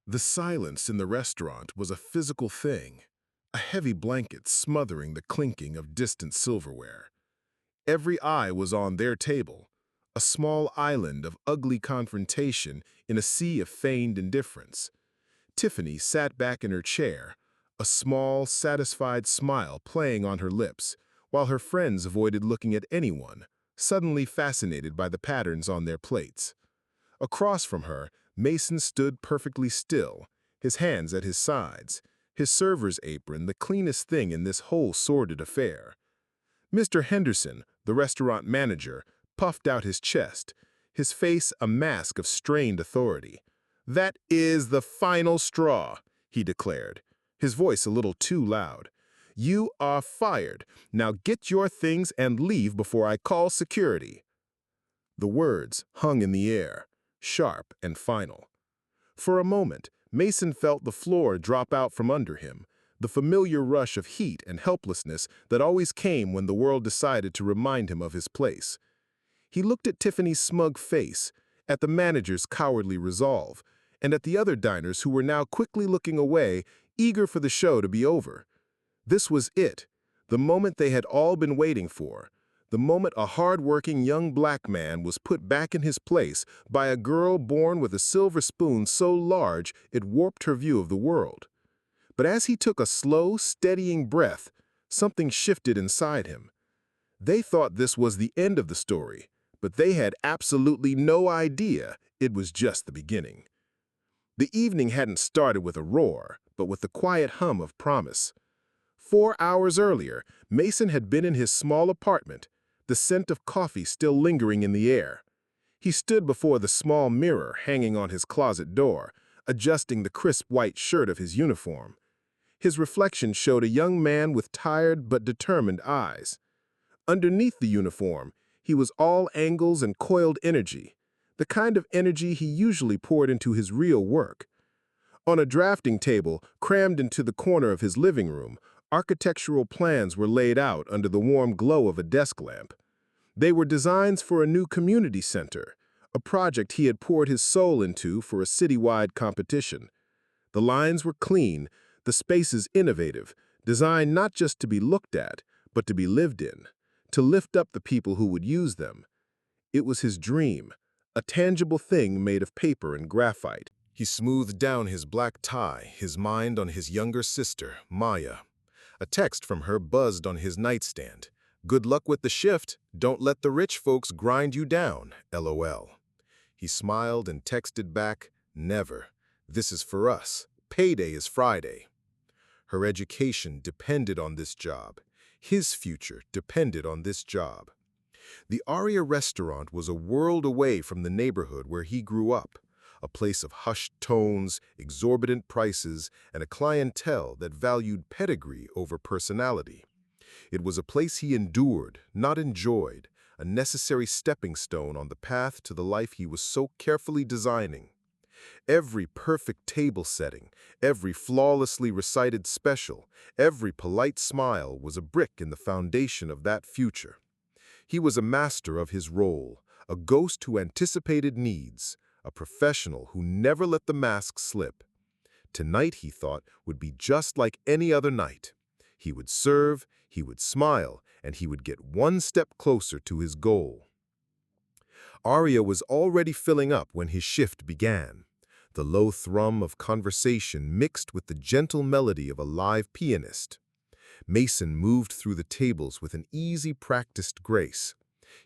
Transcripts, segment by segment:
The silence in the restaurant was a physical thing, a heavy blanket smothering the clinking of distant silverware. Every eye was on their table, a small island of ugly confrontation in a sea of feigned indifference. Tiffany sat back in her chair, a small, satisfied smile playing on her lips, while her friends avoided looking at anyone, suddenly fascinated by the patterns on their plates. Across from her, Mason stood perfectly still, his hands at his sides, his server's apron the cleanest thing in this whole sordid affair. Mr. Henderson, the restaurant manager, puffed out his chest, his face a mask of strained authority. "That is the final straw," he declared, his voice a little too loud. "You are fired. Now get your things and leave before I call security." The words hung in the air, sharp and final. For a moment, Mason felt the floor drop out from under him, the familiar rush of heat and helplessness that always came when the world decided to remind him of his place. He looked at Tiffany's smug face, at the manager's cowardly resolve, and at the other diners who were now quickly looking away, eager for the show to be over. This was it, the moment they had all been waiting for, the moment a hard-working young black man was put back in his place by a girl born with a silver spoon so large it warped her view of the world. But as he took a slow, steadying breath, something shifted inside him. They thought this was the end of the story, but they had absolutely no idea it was just the beginning. The evening hadn't started with a roar, but with the quiet hum of promise. 4 hours earlier, Mason had been in his small apartment, the scent of coffee still lingering in the air. He stood before the small mirror hanging on his closet door, adjusting the crisp white shirt of his uniform. His reflection showed a young man with tired but determined eyes. Underneath the uniform, he was all angles and coiled energy, the kind of energy he usually poured into his real work. On a drafting table, crammed into the corner of his living room, architectural plans were laid out under the warm glow of a desk lamp. They were designs for a new community center, a project he had poured his soul into for a citywide competition. The lines were clean, the spaces innovative, designed not just to be looked at, but to be lived in, to lift up the people who would use them. It was his dream, a tangible thing made of paper and graphite. He smoothed down his black tie, his mind on his younger sister, Maya. A text from her buzzed on his nightstand. "Good luck with the shift. Don't let the rich folks grind you down, LOL." He smiled and texted back, "Never. This is for us. Payday is Friday." Her education depended on this job. His future depended on this job. The Aria restaurant was a world away from the neighborhood where he grew up, a place of hushed tones, exorbitant prices, and a clientele that valued pedigree over personality. It was a place he endured, not enjoyed, a necessary stepping stone on the path to the life he was so carefully designing. Every perfect table setting, every flawlessly recited special, every polite smile was a brick in the foundation of that future. He was a master of his role, a ghost who anticipated needs, a professional who never let the mask slip. Tonight, he thought, would be just like any other night. He would serve, he would smile, and he would get one step closer to his goal. Aria was already filling up when his shift began. The low thrum of conversation mixed with the gentle melody of a live pianist. Mason moved through the tables with an easy, practiced grace.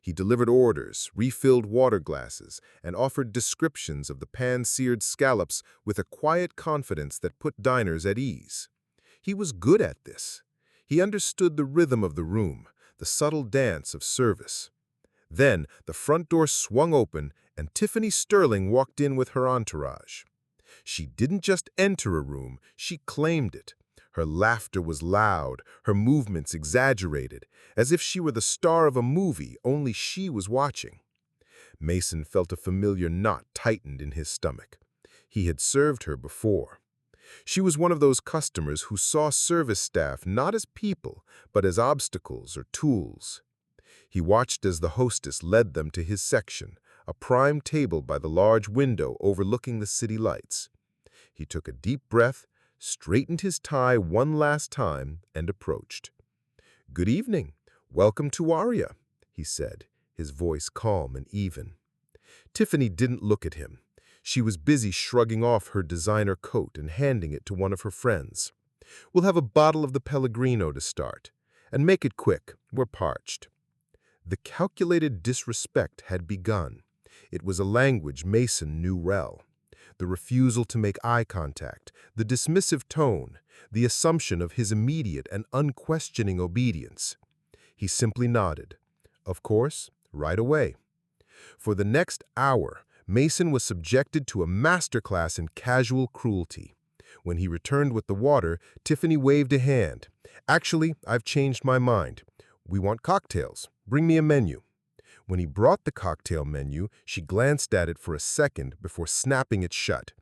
He delivered orders, refilled water glasses, and offered descriptions of the pan-seared scallops with a quiet confidence that put diners at ease. He was good at this. He understood the rhythm of the room, the subtle dance of service. Then the front door swung open, and Tiffany Sterling walked in with her entourage. She didn't just enter a room, she claimed it. Her laughter was loud, her movements exaggerated, as if she were the star of a movie only she was watching. Mason felt a familiar knot tightened in his stomach. He had served her before. She was one of those customers who saw service staff not as people, but as obstacles or tools. He watched as the hostess led them to his section, a prime table by the large window overlooking the city lights. He took a deep breath, straightened his tie one last time, and approached. "Good evening. Welcome to Aria," he said, his voice calm and even. Tiffany didn't look at him. She was busy shrugging off her designer coat and handing it to one of her friends. "We'll have a bottle of the Pellegrino to start. And make it quick, we're parched." The calculated disrespect had begun. It was a language Mason knew well. The refusal to make eye contact, the dismissive tone, the assumption of his immediate and unquestioning obedience. He simply nodded. Of course, right away. For the next hour, Mason was subjected to a masterclass in casual cruelty. When he returned with the water, Tiffany waved a hand. "Actually, I've changed my mind. We want cocktails. Bring me a menu." When he brought the cocktail menu, she glanced at it for a second before snapping it shut.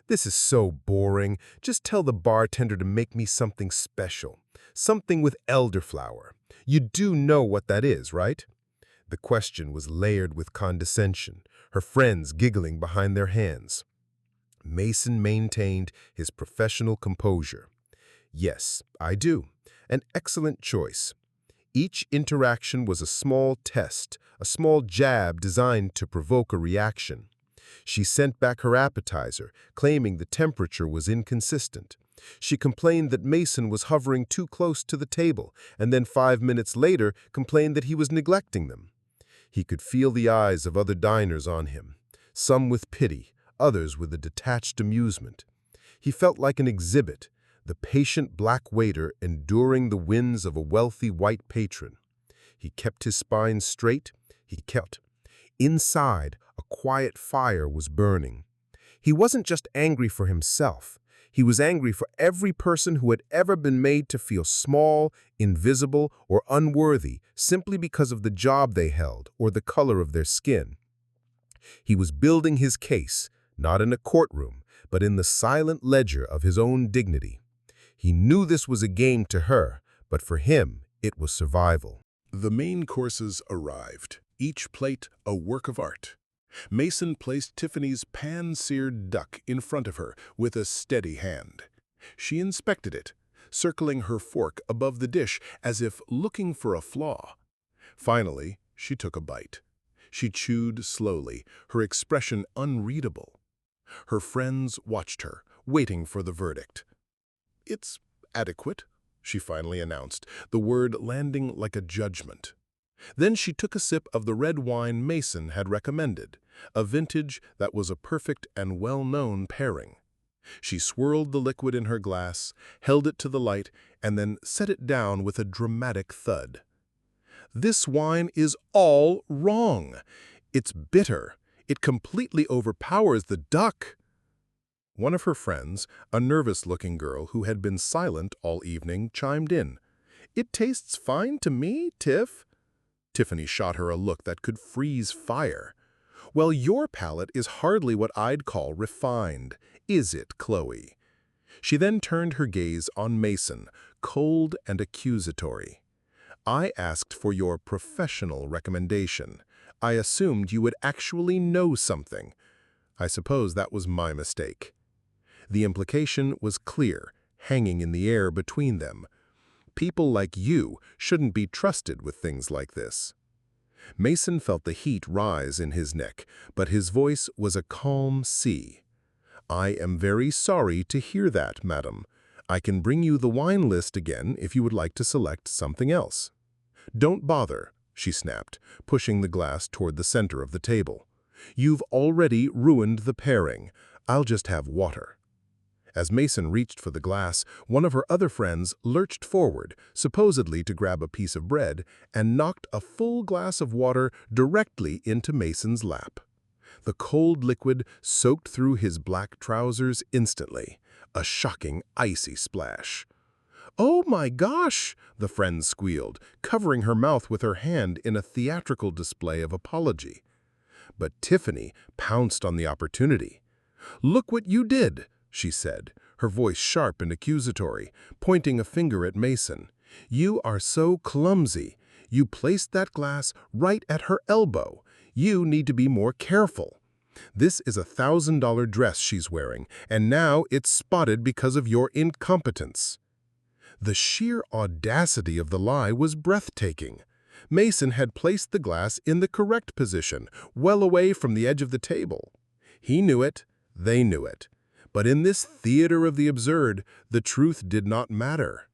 "This is so boring. Just tell the bartender to make me something special. Something with elderflower. You do know what that is, right?" The question was layered with condescension, her friends giggling behind their hands. Mason maintained his professional composure. "Yes, I do. An excellent choice." Each interaction was a small test, a small jab designed to provoke a reaction. She sent back her appetizer, claiming the temperature was inconsistent. She complained that Mason was hovering too close to the table, and then 5 minutes later complained that he was neglecting them. He could feel the eyes of other diners on him, some with pity, others with a detached amusement. He felt like an exhibit, the patient black waiter enduring the whims of a wealthy white patron. He kept his spine straight. Inside, a quiet fire was burning. He wasn't just angry for himself. He was angry for every person who had ever been made to feel small, invisible, or unworthy simply because of the job they held or the color of their skin. He was building his case, not in a courtroom, but in the silent ledger of his own dignity. He knew this was a game to her, but for him, it was survival. The main courses arrived, each plate a work of art. Mason placed Tiffany's pan-seared duck in front of her with a steady hand. She inspected it, circling her fork above the dish as if looking for a flaw. Finally, she took a bite. She chewed slowly, her expression unreadable. Her friends watched her, waiting for the verdict. "It's adequate," she finally announced, the word landing like a judgment. Then she took a sip of the red wine Mason had recommended, a vintage that was a perfect and well-known pairing. She swirled the liquid in her glass, held it to the light, and then set it down with a dramatic thud. "This wine is all wrong. It's bitter. It completely overpowers the duck." One of her friends, a nervous-looking girl who had been silent all evening, chimed in. "It tastes fine to me, Tiff." Tiffany shot her a look that could freeze fire. "Well, your palate is hardly what I'd call refined, is it, Chloe?" She then turned her gaze on Mason, cold and accusatory. "I asked for your professional recommendation. I assumed you would actually know something. I suppose that was my mistake." The implication was clear, hanging in the air between them. People like you shouldn't be trusted with things like this. Mason felt the heat rise in his neck, but his voice was a calm sea. "I am very sorry to hear that, madam. I can bring you the wine list again if you would like to select something else." "Don't bother," she snapped, pushing the glass toward the center of the table. "You've already ruined the pairing. I'll just have water." As Mason reached for the glass, one of her other friends lurched forward, supposedly to grab a piece of bread, and knocked a full glass of water directly into Mason's lap. The cold liquid soaked through his black trousers instantly, a shocking, icy splash. "Oh my gosh!" the friend squealed, covering her mouth with her hand in a theatrical display of apology. But Tiffany pounced on the opportunity. "Look what you did," she said, her voice sharp and accusatory, pointing a finger at Mason. "You are so clumsy. You placed that glass right at her elbow. You need to be more careful." This is a $1,000 dress she's wearing, and now it's spotted because of your incompetence." The sheer audacity of the lie was breathtaking. Mason had placed the glass in the correct position, well away from the edge of the table. He knew it, they knew it. But in this theater of the absurd, the truth did not matter.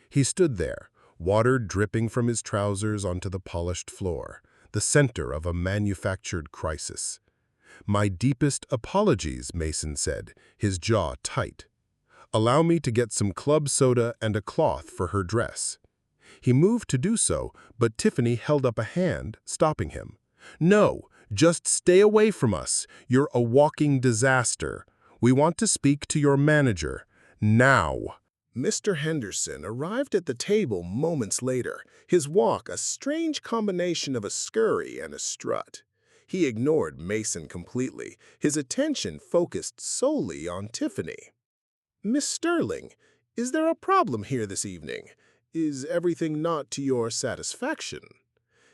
He stood there, water dripping from his trousers onto the polished floor, the center of a manufactured crisis. "My deepest apologies," Mason said, his jaw tight. "Allow me to get some club soda and a cloth for her dress." He moved to do so, but Tiffany held up a hand, stopping him. "No, just stay away from us. You're a walking disaster. We want to speak to your manager. Now." Mr. Henderson arrived at the table moments later, his walk a strange combination of a scurry and a strut. He ignored Mason completely, his attention focused solely on Tiffany. "Miss Sterling, is there a problem here this evening? Is everything not to your satisfaction?"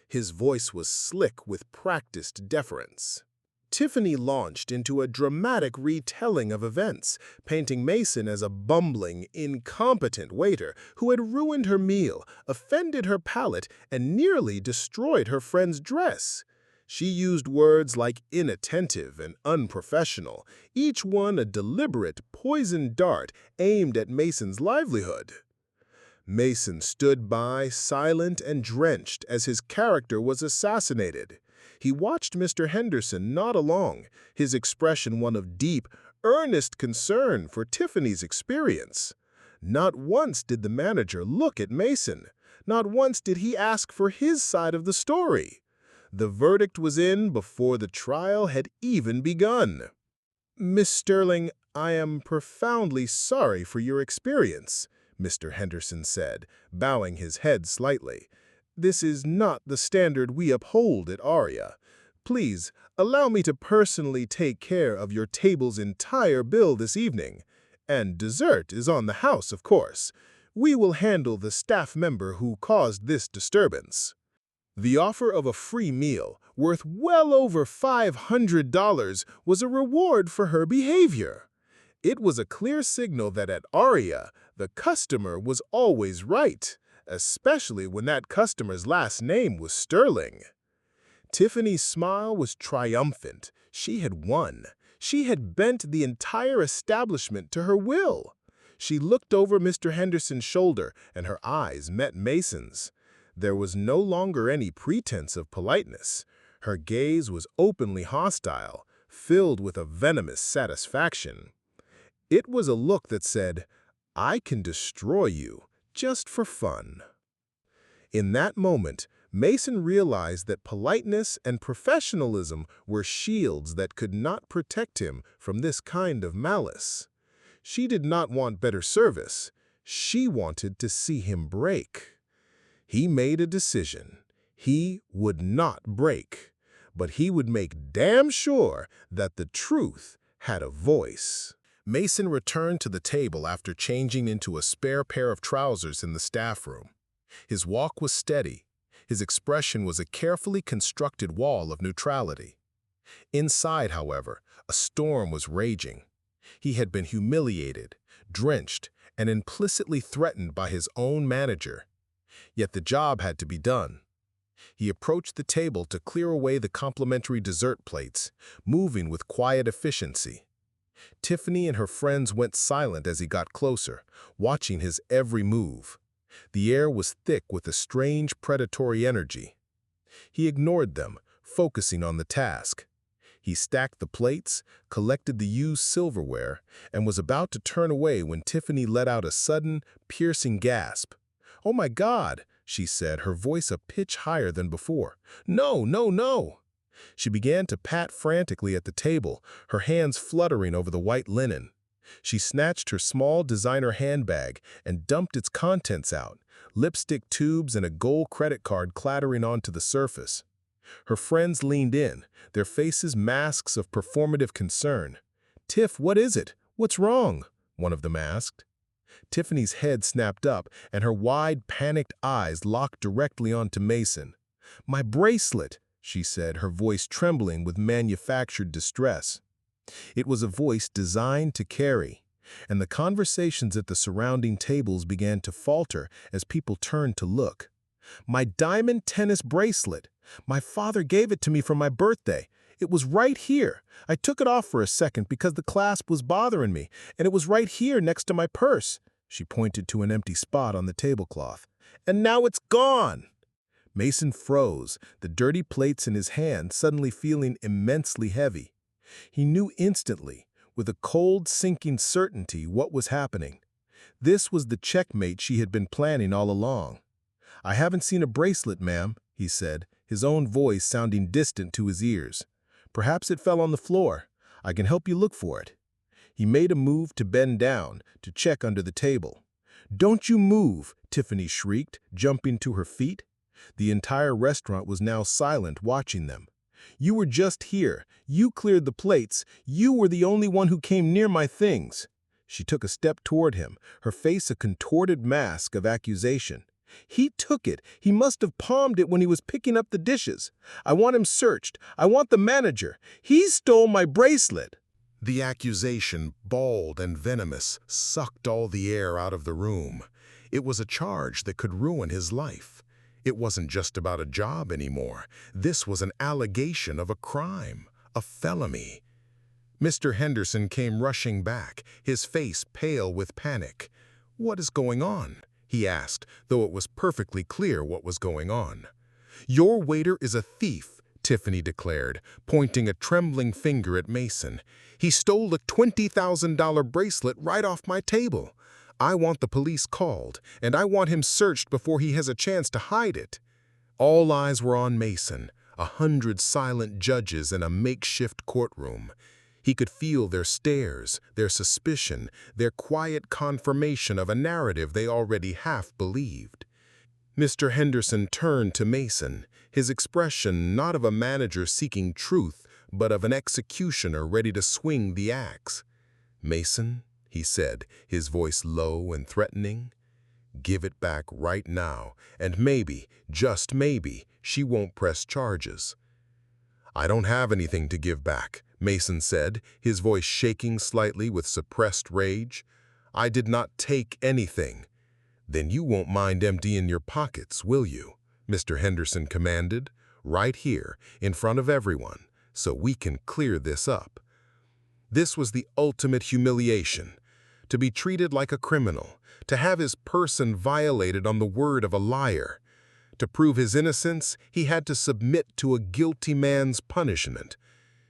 His voice was slick with practiced deference. Tiffany launched into a dramatic retelling of events, painting Mason as a bumbling, incompetent waiter who had ruined her meal, offended her palate, and nearly destroyed her friend's dress. She used words like inattentive and unprofessional, each one a deliberate, poisoned dart aimed at Mason's livelihood. Mason stood by, silent and drenched, as his character was assassinated. He watched Mr. Henderson nod along, his expression one of deep, earnest concern for Tiffany's experience. Not once did the manager look at Mason. Not once did he ask for his side of the story. The verdict was in before the trial had even begun. "Miss Sterling, I am profoundly sorry for your experience," Mr. Henderson said, bowing his head slightly. "This is not the standard we uphold at Aria. Please, allow me to personally take care of your table's entire bill this evening. And dessert is on the house, of course. We will handle the staff member who caused this disturbance." The offer of a free meal, worth well over $500, was a reward for her behavior. It was a clear signal that at Aria, the customer was always right, especially when that customer's last name was Sterling. Tiffany's smile was triumphant. She had won. She had bent the entire establishment to her will. She looked over Mr. Henderson's shoulder, and her eyes met Mason's. There was no longer any pretense of politeness. Her gaze was openly hostile, filled with a venomous satisfaction. It was a look that said, "I can destroy you, just for fun." In that moment, Mason realized that politeness and professionalism were shields that could not protect him from this kind of malice. She did not want better service. She wanted to see him break. He made a decision. He would not break, but he would make damn sure that the truth had a voice. Mason returned to the table after changing into a spare pair of trousers in the staff room. His walk was steady. His expression was a carefully constructed wall of neutrality. Inside, however, a storm was raging. He had been humiliated, drenched, and implicitly threatened by his own manager. Yet the job had to be done. He approached the table to clear away the complimentary dessert plates, moving with quiet efficiency. Tiffany and her friends went silent as he got closer, watching his every move. The air was thick with a strange predatory energy. He ignored them, focusing on the task. He stacked the plates, collected the used silverware, and was about to turn away when Tiffany let out a sudden, piercing gasp. "Oh my God," she said, her voice a pitch higher than before. "No, no, no." She began to pat frantically at the table, her hands fluttering over the white linen. She snatched her small designer handbag and dumped its contents out, lipstick tubes and a gold credit card clattering onto the surface. Her friends leaned in, their faces masks of performative concern. "Tiff, what is it? What's wrong?" one of them asked. Tiffany's head snapped up, and her wide, panicked eyes locked directly onto Mason. "My bracelet," she said, her voice trembling with manufactured distress. It was a voice designed to carry, and the conversations at the surrounding tables began to falter as people turned to look. My diamond tennis bracelet. My father gave it to me for my birthday. It was right here. I took it off for a second because the clasp was bothering me, and it was right here next to my purse. She pointed to an empty spot on the tablecloth. And now it's gone! Mason froze, the dirty plates in his hand suddenly feeling immensely heavy. He knew instantly, with a cold, sinking certainty, what was happening. This was the checkmate she had been planning all along. "I haven't seen a bracelet, ma'am," he said, his own voice sounding distant to his ears. "Perhaps it fell on the floor. I can help you look for it." He made a move to bend down, to check under the table. "Don't you move!" Tiffany shrieked, jumping to her feet. The entire restaurant was now silent, watching them. "You were just here. You cleared the plates. You were the only one who came near my things." She took a step toward him, her face a contorted mask of accusation. "He took it. He must have palmed it when he was picking up the dishes. I want him searched. I want the manager. He stole my bracelet." The accusation, bald and venomous, sucked all the air out of the room. It was a charge that could ruin his life. It wasn't just about a job anymore. This was an allegation of a crime, a felony. Mr. Henderson came rushing back, his face pale with panic. "What is going on?" he asked, though it was perfectly clear what was going on. "Your waiter is a thief," Tiffany declared, pointing a trembling finger at Mason. "He stole a $20,000 bracelet right off my table. I want the police called, and I want him searched before he has a chance to hide it." All eyes were on Mason, 100 silent judges in a makeshift courtroom. He could feel their stares, their suspicion, their quiet confirmation of a narrative they already half believed. Mr. Henderson turned to Mason, his expression not of a manager seeking truth, but of an executioner ready to swing the axe. "Mason," he said, his voice low and threatening, "give it back right now, and maybe, just maybe, she won't press charges." "I don't have anything to give back," Mason said, his voice shaking slightly with suppressed rage. "I did not take anything." "Then you won't mind emptying your pockets, will you?" Mr. Henderson commanded, "right here, in front of everyone, so we can clear this up." This was the ultimate humiliation. To be treated like a criminal, to have his person violated on the word of a liar. To prove his innocence, he had to submit to a guilty man's punishment.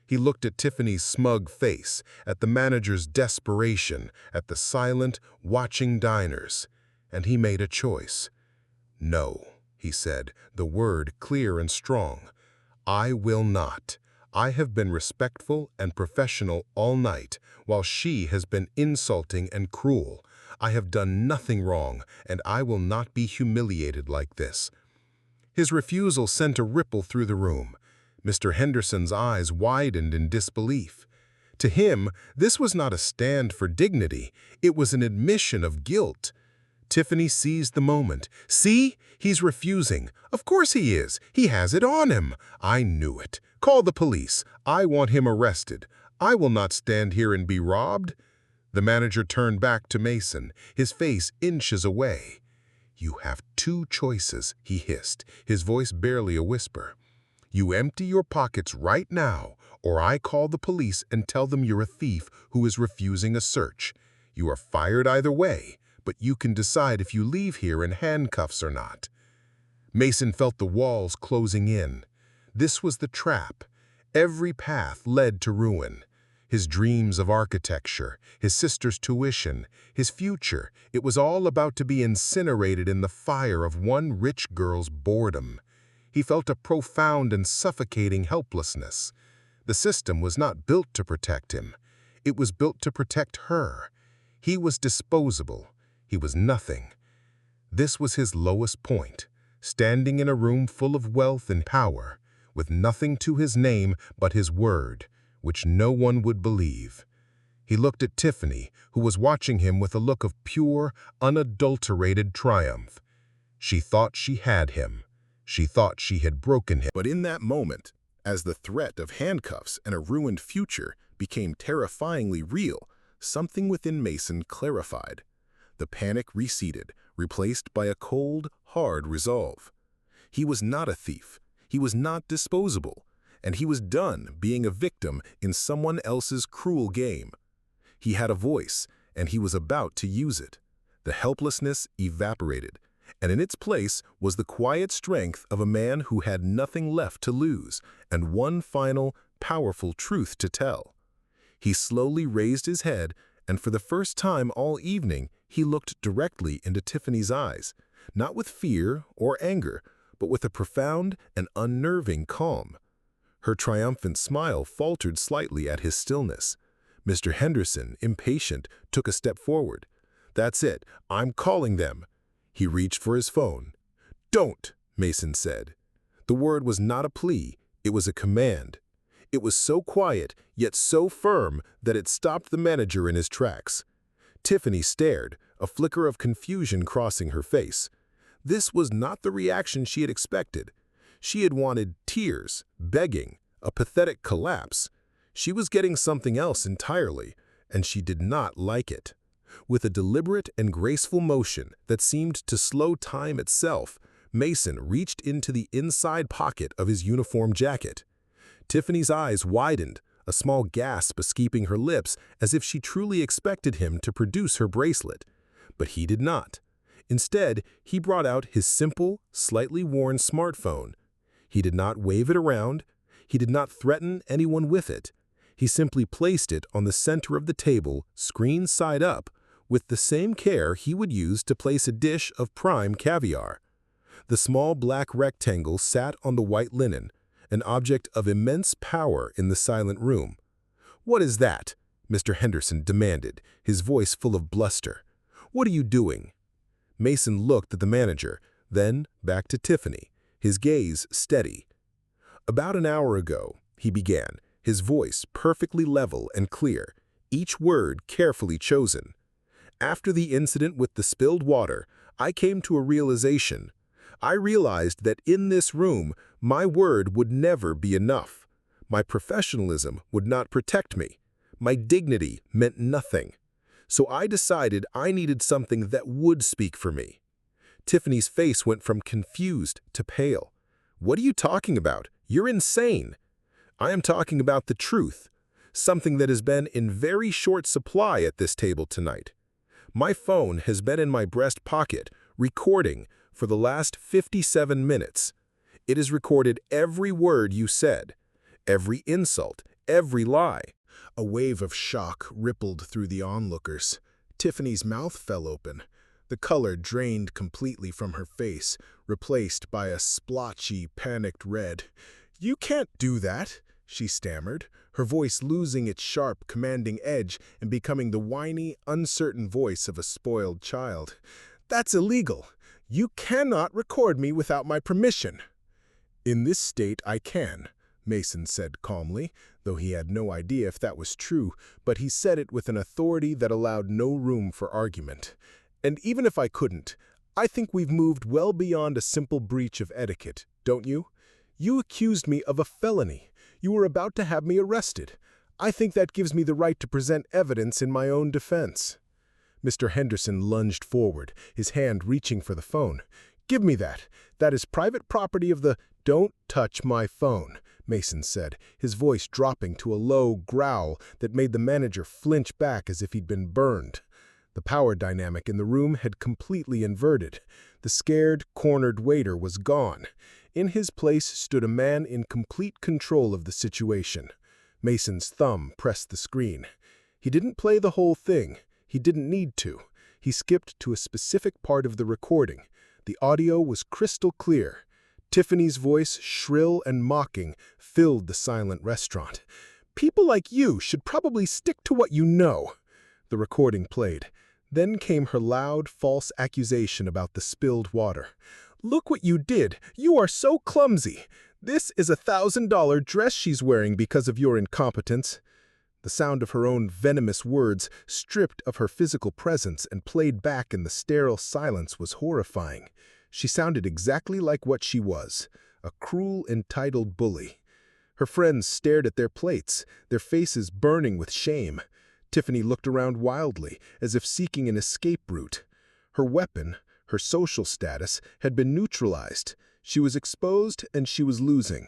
He looked at Tiffany's smug face, at the manager's desperation, at the silent, watching diners, and he made a choice. "No," he said, the word clear and strong. "I will not. I have been respectful and professional all night, while she has been insulting and cruel. I have done nothing wrong, and I will not be humiliated like this." His refusal sent a ripple through the room. Mr. Henderson's eyes widened in disbelief. To him, this was not a stand for dignity. It was an admission of guilt. Tiffany seized the moment. "See? He's refusing. Of course he is. He has it on him. I knew it. Call the police. I want him arrested. I will not stand here and be robbed." The manager turned back to Mason, his face inches away. "You have two choices," he hissed, his voice barely a whisper. "You empty your pockets right now, or I call the police and tell them you're a thief who is refusing a search. You are fired either way, but you can decide if you leave here in handcuffs or not." Mason felt the walls closing in. This was the trap. Every path led to ruin. His dreams of architecture, his sister's tuition, his future, it was all about to be incinerated in the fire of one rich girl's boredom. He felt a profound and suffocating helplessness. The system was not built to protect him. It was built to protect her. He was disposable. He was nothing. This was his lowest point, standing in a room full of wealth and power, with nothing to his name but his word, which no one would believe. He looked at Tiffany, who was watching him with a look of pure, unadulterated triumph. She thought she had him. She thought she had broken him. But in that moment, as the threat of handcuffs and a ruined future became terrifyingly real, something within Mason clarified. The panic receded, replaced by a cold, hard resolve. He was not a thief. He was not disposable. And he was done being a victim in someone else's cruel game. He had a voice, and he was about to use it. The helplessness evaporated, and in its place was the quiet strength of a man who had nothing left to lose and one final, powerful truth to tell. He slowly raised his head, and for the first time all evening, he looked directly into Tiffany's eyes, not with fear or anger, but with a profound and unnerving calm. Her triumphant smile faltered slightly at his stillness. Mr. Henderson, impatient, took a step forward. "That's it. I'm calling them." He reached for his phone. "Don't," Mason said. The word was not a plea, it was a command. It was so quiet, yet so firm, that it stopped the manager in his tracks. Tiffany stared, a flicker of confusion crossing her face. This was not the reaction she had expected. She had wanted tears, begging, a pathetic collapse. She was getting something else entirely, and she did not like it. With a deliberate and graceful motion that seemed to slow time itself, Mason reached into the inside pocket of his uniform jacket. Tiffany's eyes widened, a small gasp escaping her lips as if she truly expected him to produce her bracelet. But he did not. Instead, he brought out his simple, slightly worn smartphone. He did not wave it around. He did not threaten anyone with it. He simply placed it on the center of the table, screen side up, with the same care he would use to place a dish of prime caviar. The small black rectangle sat on the white linen, an object of immense power in the silent room. "What is that?" Mr. Henderson demanded, his voice full of bluster. "What are you doing?" Mason looked at the manager, then back to Tiffany, his gaze steady. "About an hour ago," he began, his voice perfectly level and clear, each word carefully chosen. "After the incident with the spilled water, I came to a realization. I realized that in this room, my word would never be enough. My professionalism would not protect me. My dignity meant nothing. So I decided I needed something that would speak for me." Tiffany's face went from confused to pale. "What are you talking about? You're insane." "I am talking about the truth, something that has been in very short supply at this table tonight. My phone has been in my breast pocket, recording, for the last 57 minutes. It has recorded every word you said, every insult, every lie." A wave of shock rippled through the onlookers. Tiffany's mouth fell open. The color drained completely from her face, replaced by a splotchy, panicked red. "You can't do that," she stammered, her voice losing its sharp, commanding edge and becoming the whiny, uncertain voice of a spoiled child. "That's illegal. You cannot record me without my permission." "In this state, I can," Mason said calmly, though he had no idea if that was true, but he said it with an authority that allowed no room for argument. "And even if I couldn't, I think we've moved well beyond a simple breach of etiquette, don't you? You accused me of a felony. You were about to have me arrested. I think that gives me the right to present evidence in my own defense." Mr. Henderson lunged forward, his hand reaching for the phone. "Give me that. That is private property of the—" "Don't touch my phone," Mason said, his voice dropping to a low growl that made the manager flinch back as if he'd been burned. The power dynamic in the room had completely inverted. The scared, cornered waiter was gone. In his place stood a man in complete control of the situation. Mason's thumb pressed the screen. He didn't play the whole thing. He didn't need to. He skipped to a specific part of the recording. The audio was crystal clear. Tiffany's voice, shrill and mocking, filled the silent restaurant. "People like you should probably stick to what you know." The recording played. Then came her loud, false accusation about the spilled water. "Look what you did. You are so clumsy. This is a $1,000 dress she's wearing because of your incompetence." The sound of her own venomous words, stripped of her physical presence and played back in the sterile silence, was horrifying. She sounded exactly like what she was, a cruel, entitled bully. Her friends stared at their plates, their faces burning with shame. Tiffany looked around wildly, as if seeking an escape route. Her weapon, her social status, had been neutralized. She was exposed and she was losing.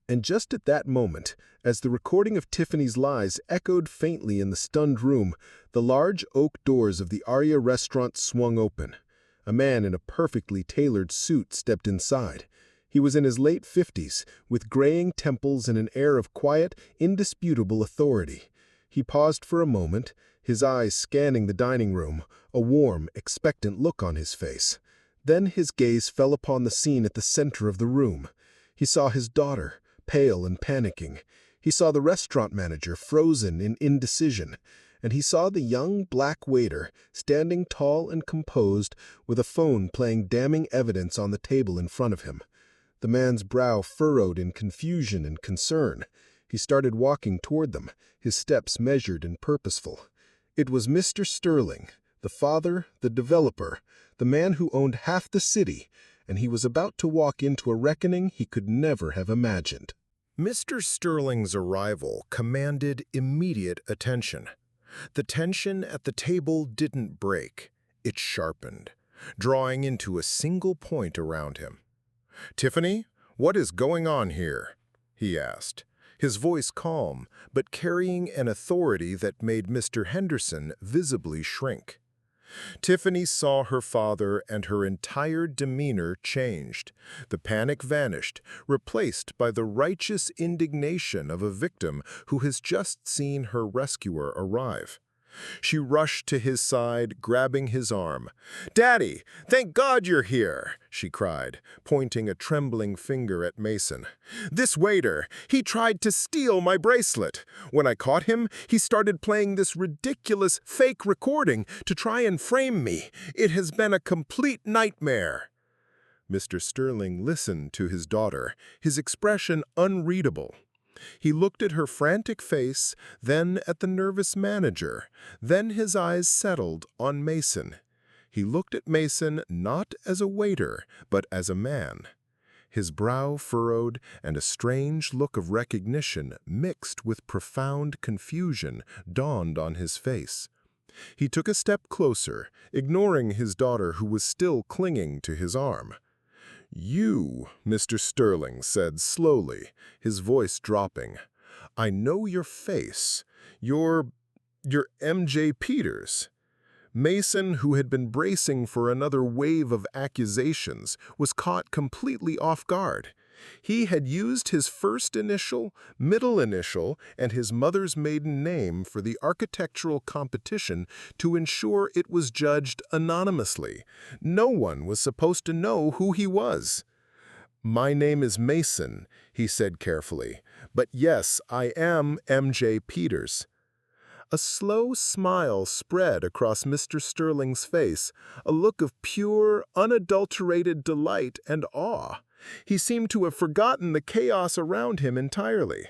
And just at that moment, as the recording of Tiffany's lies echoed faintly in the stunned room, the large oak doors of the Aria restaurant swung open. A man in a perfectly tailored suit stepped inside. He was in his late 50s, with graying temples and an air of quiet, indisputable authority. He paused for a moment, his eyes scanning the dining room, a warm, expectant look on his face. Then his gaze fell upon the scene at the center of the room. He saw his daughter, pale and panicking. He saw the restaurant manager, frozen in indecision. And he saw the young black waiter, standing tall and composed, with a phone playing damning evidence on the table in front of him. The man's brow furrowed in confusion and concern. He started walking toward them, his steps measured and purposeful. It was Mr. Sterling, the father, the developer, the man who owned half the city, and he was about to walk into a reckoning he could never have imagined. Mr. Sterling's arrival commanded immediate attention. The tension at the table didn't break, it sharpened, drawing into a single point around him. "Tiffany, what is going on here?" he asked, his voice calm, but carrying an authority that made Mr. Henderson visibly shrink. Tiffany saw her father, and her entire demeanor changed. The panic vanished, replaced by the righteous indignation of a victim who has just seen her rescuer arrive. She rushed to his side, grabbing his arm. "Daddy, thank God you're here," she cried, pointing a trembling finger at Mason. "This waiter, he tried to steal my bracelet. When I caught him, he started playing this ridiculous fake recording to try and frame me. It has been a complete nightmare." Mr. Sterling listened to his daughter, his expression unreadable. He looked at her frantic face, then at the nervous manager. Then his eyes settled on Mason. He looked at Mason not as a waiter, but as a man. His brow furrowed, and a strange look of recognition mixed with profound confusion dawned on his face. He took a step closer, ignoring his daughter who was still clinging to his arm. "You," Mr. Sterling said slowly, his voice dropping. "I know your face. You're MJ Peters." Mason, who had been bracing for another wave of accusations, was caught completely off guard. He had used his first initial, middle initial, and his mother's maiden name for the architectural competition to ensure it was judged anonymously. No one was supposed to know who he was. "My name is Mason," he said carefully, "but yes, I am MJ Peters." A slow smile spread across Mr. Sterling's face, a look of pure, unadulterated delight and awe. He seemed to have forgotten the chaos around him entirely.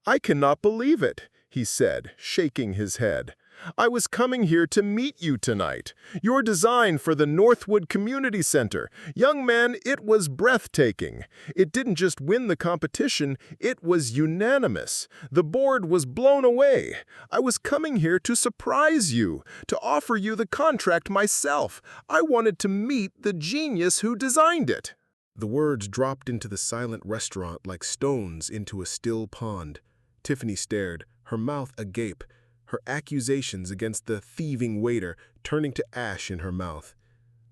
"I cannot believe it," he said, shaking his head. "I was coming here to meet you tonight. Your design for the Northwood Community Center. Young man, it was breathtaking. It didn't just win the competition, it was unanimous. The board was blown away. I was coming here to surprise you, to offer you the contract myself. I wanted to meet the genius who designed it." The words dropped into the silent restaurant like stones into a still pond. Tiffany stared, her mouth agape, her accusations against the thieving waiter turning to ash in her mouth.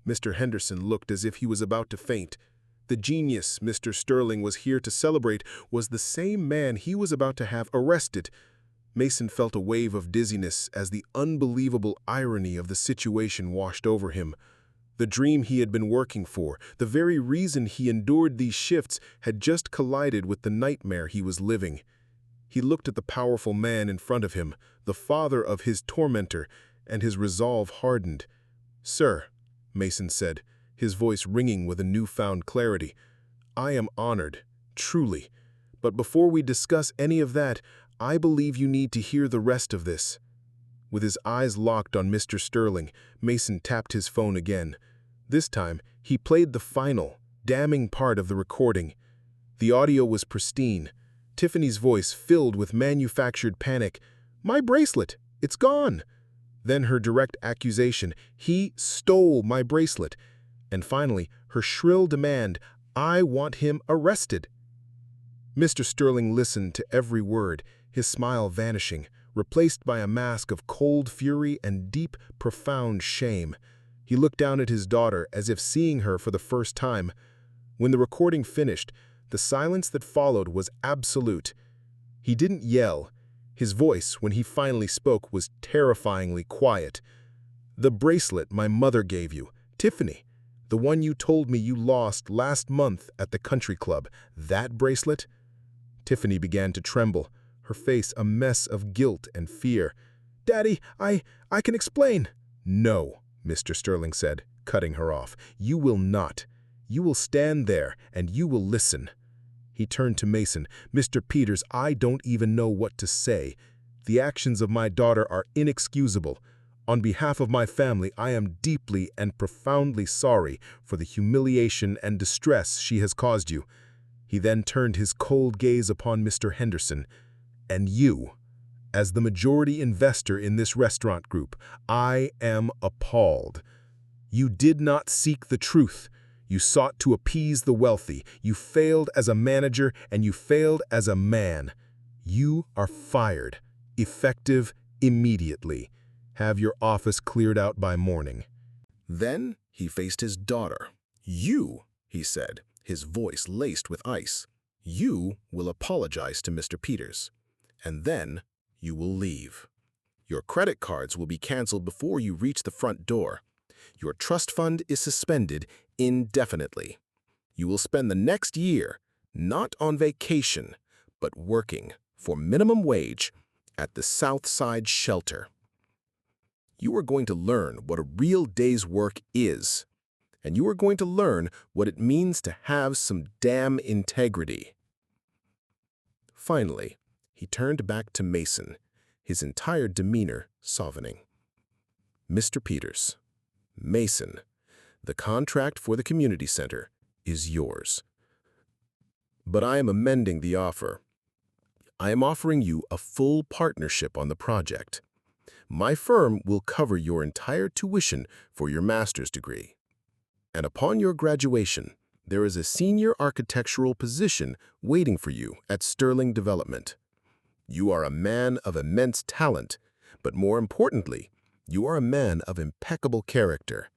Mr. Henderson looked as if he was about to faint. The genius Mr. Sterling was here to celebrate was the same man he was about to have arrested. Mason felt a wave of dizziness as the unbelievable irony of the situation washed over him. The dream he had been working for, the very reason he endured these shifts, had just collided with the nightmare he was living. He looked at the powerful man in front of him, the father of his tormentor, and his resolve hardened. "Sir," Mason said, his voice ringing with a newfound clarity, "I am honored, truly. But before we discuss any of that, I believe you need to hear the rest of this." With his eyes locked on Mr. Sterling, Mason tapped his phone again. This time, he played the final, damning part of the recording. The audio was pristine. Tiffany's voice filled with manufactured panic. "My bracelet! It's gone!" Then her direct accusation, "He stole my bracelet." And finally, her shrill demand, "I want him arrested." Mr. Sterling listened to every word, his smile vanishing, replaced by a mask of cold fury and deep, profound shame. He looked down at his daughter as if seeing her for the first time. When the recording finished, the silence that followed was absolute. He didn't yell. His voice, when he finally spoke, was terrifyingly quiet. "The bracelet my mother gave you, Tiffany, the one you told me you lost last month at the country club, that bracelet?" Tiffany began to tremble, her face a mess of guilt and fear. "Daddy, I can explain." "No," Mr. Sterling said, cutting her off. "You will not. You will stand there and you will listen." He turned to Mason. "Mr. Peters, I don't even know what to say. The actions of my daughter are inexcusable. On behalf of my family, I am deeply and profoundly sorry for the humiliation and distress she has caused you." He then turned his cold gaze upon Mr. Henderson. "And you, as the majority investor in this restaurant group, I am appalled. You did not seek the truth. You sought to appease the wealthy. You failed as a manager and you failed as a man. You are fired, effective immediately. Have your office cleared out by morning." Then he faced his daughter. "You," he said, his voice laced with ice, "you will apologize to Mr. Peters, and then you will leave. Your credit cards will be canceled before you reach the front door. Your trust fund is suspended indefinitely. You will spend the next year not on vacation, but working for minimum wage at the Southside shelter. You are going to learn what a real day's work is, and you are going to learn what it means to have some damn integrity." Finally, he turned back to Mason, his entire demeanor softening. "Mr. Peters, Mason, the contract for the community center is yours. But I am amending the offer. I am offering you a full partnership on the project. My firm will cover your entire tuition for your master's degree. And upon your graduation, there is a senior architectural position waiting for you at Sterling Development. You are a man of immense talent, but more importantly, you are a man of impeccable character.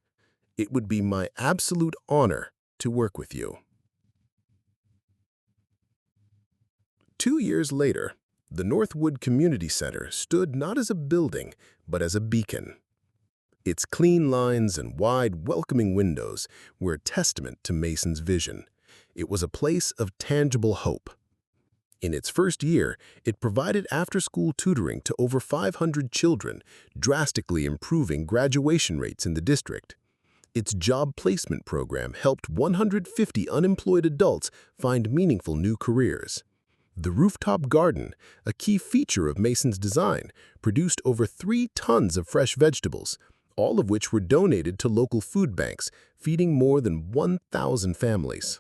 It would be my absolute honor to work with you." 2 years later, the Northwood Community Center stood not as a building, but as a beacon. Its clean lines and wide, welcoming windows were a testament to Mason's vision. It was a place of tangible hope. In its first year, it provided after-school tutoring to over 500 children, drastically improving graduation rates in the district. Its job placement program helped 150 unemployed adults find meaningful new careers. The rooftop garden, a key feature of Mason's design, produced over 3 tons of fresh vegetables, all of which were donated to local food banks, feeding more than 1,000 families.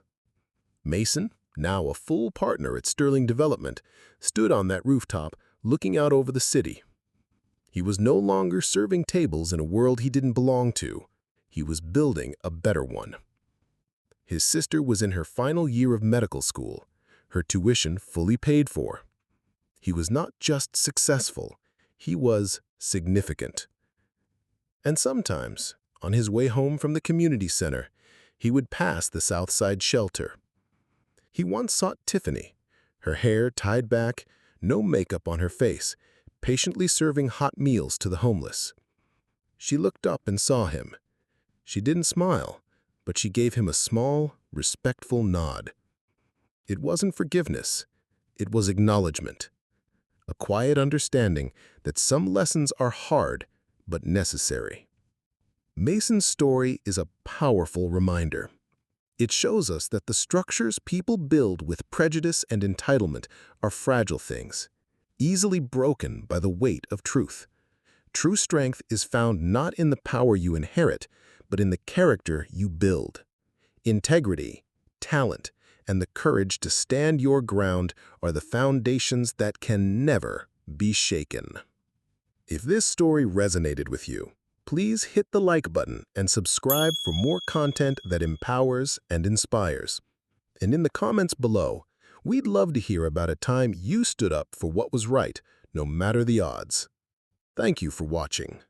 Mason, now a full partner at Sterling Development, stood on that rooftop looking out over the city. He was no longer serving tables in a world he didn't belong to. He was building a better one. His sister was in her final year of medical school, her tuition fully paid for. He was not just successful, he was significant. And sometimes, on his way home from the community center, he would pass the Southside shelter. He once sought Tiffany, her hair tied back, no makeup on her face, patiently serving hot meals to the homeless. She looked up and saw him. She didn't smile, but she gave him a small, respectful nod. It wasn't forgiveness, it was acknowledgement. A quiet understanding that some lessons are hard but necessary. Mason's story is a powerful reminder. It shows us that the structures people build with prejudice and entitlement are fragile things, easily broken by the weight of truth. True strength is found not in the power you inherit, but in the character you build. Integrity, talent, and the courage to stand your ground are the foundations that can never be shaken. If this story resonated with you, please hit the like button and subscribe for more content that empowers and inspires. And in the comments below, we'd love to hear about a time you stood up for what was right, no matter the odds. Thank you for watching.